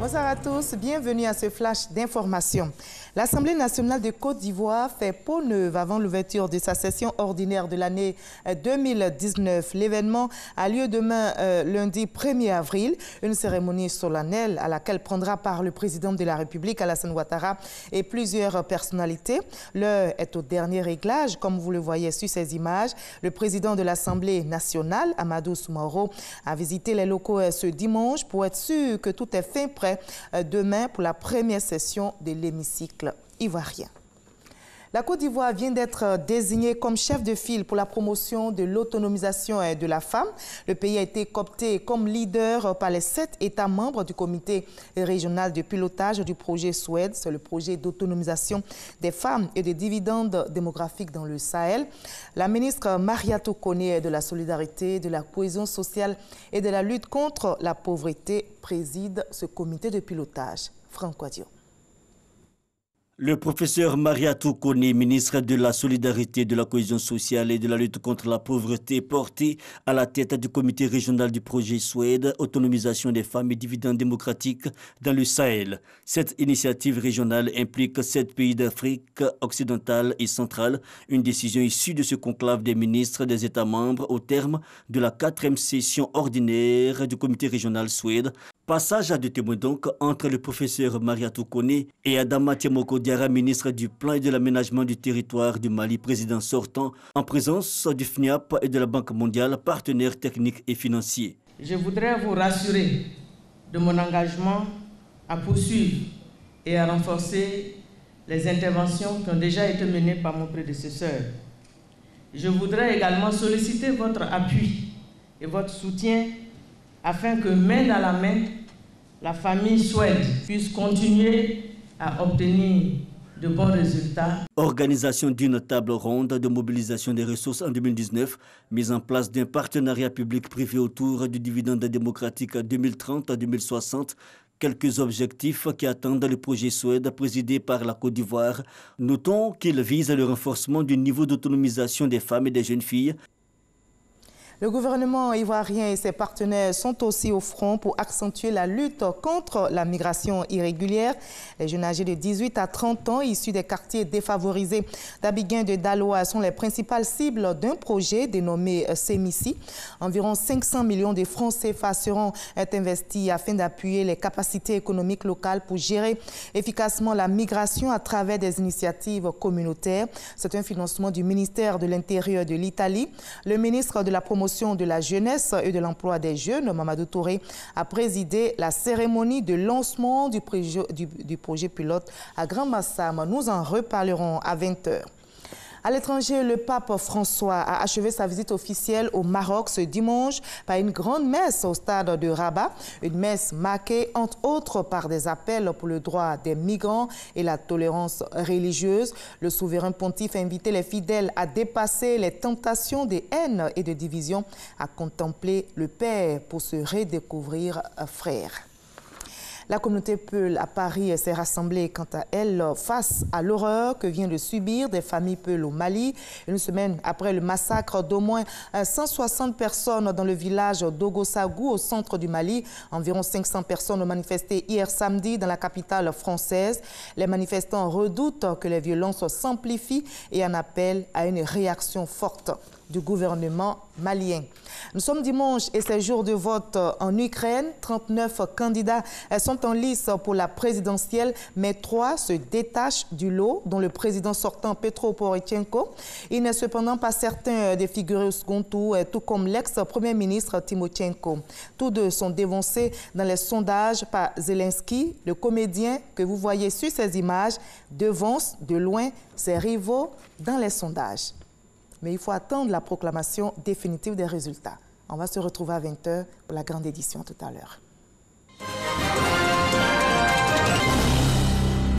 Bonsoir à tous, bienvenue à ce flash d'information. L'Assemblée nationale de Côte d'Ivoire fait peau neuve avant l'ouverture de sa session ordinaire de l'année 2019. L'événement a lieu demain, lundi 1er avril, une cérémonie solennelle à laquelle prendra part le président de la République, Alassane Ouattara, et plusieurs personnalités. L'heure est au dernier réglage, comme vous le voyez sur ces images. Le président de l'Assemblée nationale, Amadou Soumaoro, a visité les locaux ce dimanche pour être sûr que tout est fait prêt demain pour la première session de l'hémicycle ivoirien. La Côte d'Ivoire vient d'être désignée comme chef de file pour la promotion de l'autonomisation de la femme. Le pays a été coopté comme leader par les 7 États membres du comité régional de pilotage du projet SWED. C'est le projet d'autonomisation des femmes et des dividendes démographiques dans le Sahel. La ministre Mariatou Koné de la solidarité, de la cohésion sociale et de la lutte contre la pauvreté préside ce comité de pilotage. Franck Wadio. Le professeur Mariatou Koné, ministre de la Solidarité, de la Cohésion sociale et de la lutte contre la pauvreté, porté à la tête du comité régional du projet SWED, autonomisation des femmes et dividendes démocratiques dans le Sahel. Cette initiative régionale implique 7 pays d'Afrique occidentale et centrale, une décision issue de ce conclave des ministres des États membres au terme de la 4e session ordinaire du comité régional SWED. Passage à deux témoins donc entre le professeur Mariatou Koné et Adama Tiemoko Diarra, ministre du Plan et de l'Aménagement du Territoire du Mali, président sortant, en présence du FNIAP et de la Banque mondiale, partenaires techniques et financiers. Je voudrais vous rassurer de mon engagement à poursuivre et à renforcer les interventions qui ont déjà été menées par mon prédécesseur. Je voudrais également solliciter votre appui et votre soutien afin que, main dans la main, la famille SWED puisse continuer à obtenir de bons résultats. Organisation d'une table ronde de mobilisation des ressources en 2019, mise en place d'un partenariat public-privé autour du dividende démocratique 2030 à 2060. Quelques objectifs qui attendent le projet SWED présidé par la Côte d'Ivoire. Notons qu'il vise le renforcement du niveau d'autonomisation des femmes et des jeunes filles. Le gouvernement ivoirien et ses partenaires sont aussi au front pour accentuer la lutte contre la migration irrégulière. Les jeunes âgés de 18 à 30 ans issus des quartiers défavorisés d'Abidjan et de Daloa sont les principales cibles d'un projet dénommé SEMICI. Environ 500 millions de francs CFA seront investis afin d'appuyer les capacités économiques locales pour gérer efficacement la migration à travers des initiatives communautaires. C'est un financement du ministère de l'Intérieur de l'Italie. Le ministre de la Promotion de la jeunesse et de l'emploi des jeunes, Mamadou Touré, a présidé la cérémonie de lancement du projet pilote à Grand Massam. Nous en reparlerons à 20h. À l'étranger, le pape François a achevé sa visite officielle au Maroc ce dimanche par une grande messe au stade de Rabat. Une messe marquée, entre autres, par des appels pour le droit des migrants et la tolérance religieuse. Le souverain pontife a invité les fidèles à dépasser les tentations de haine et de division, à contempler le Père pour se redécouvrir frère. La communauté Peul à Paris s'est rassemblée quant à elle face à l'horreur que vient de subir des familles Peul au Mali. Une semaine après le massacre d'au moins 160 personnes dans le village d'Ogosagou au centre du Mali, environ 500 personnes ont manifesté hier samedi dans la capitale française. Les manifestants redoutent que les violences s'amplifient et en appellent à une réaction forte du gouvernement malien. Nous sommes dimanche et c'est jour de vote en Ukraine. 39 candidats sont en lice pour la présidentielle, mais 3 se détachent du lot, dont le président sortant Petro Poroshenko. Il n'est cependant pas certain de figurer au second tour, tout comme l'ex-premier ministre Tymoshenko. Tous deux sont dévancés dans les sondages par Zelensky. Le comédien que vous voyez sur ces images devance de loin ses rivaux dans les sondages. Mais il faut attendre la proclamation définitive des résultats. On va se retrouver à 20h pour la grande édition tout à l'heure.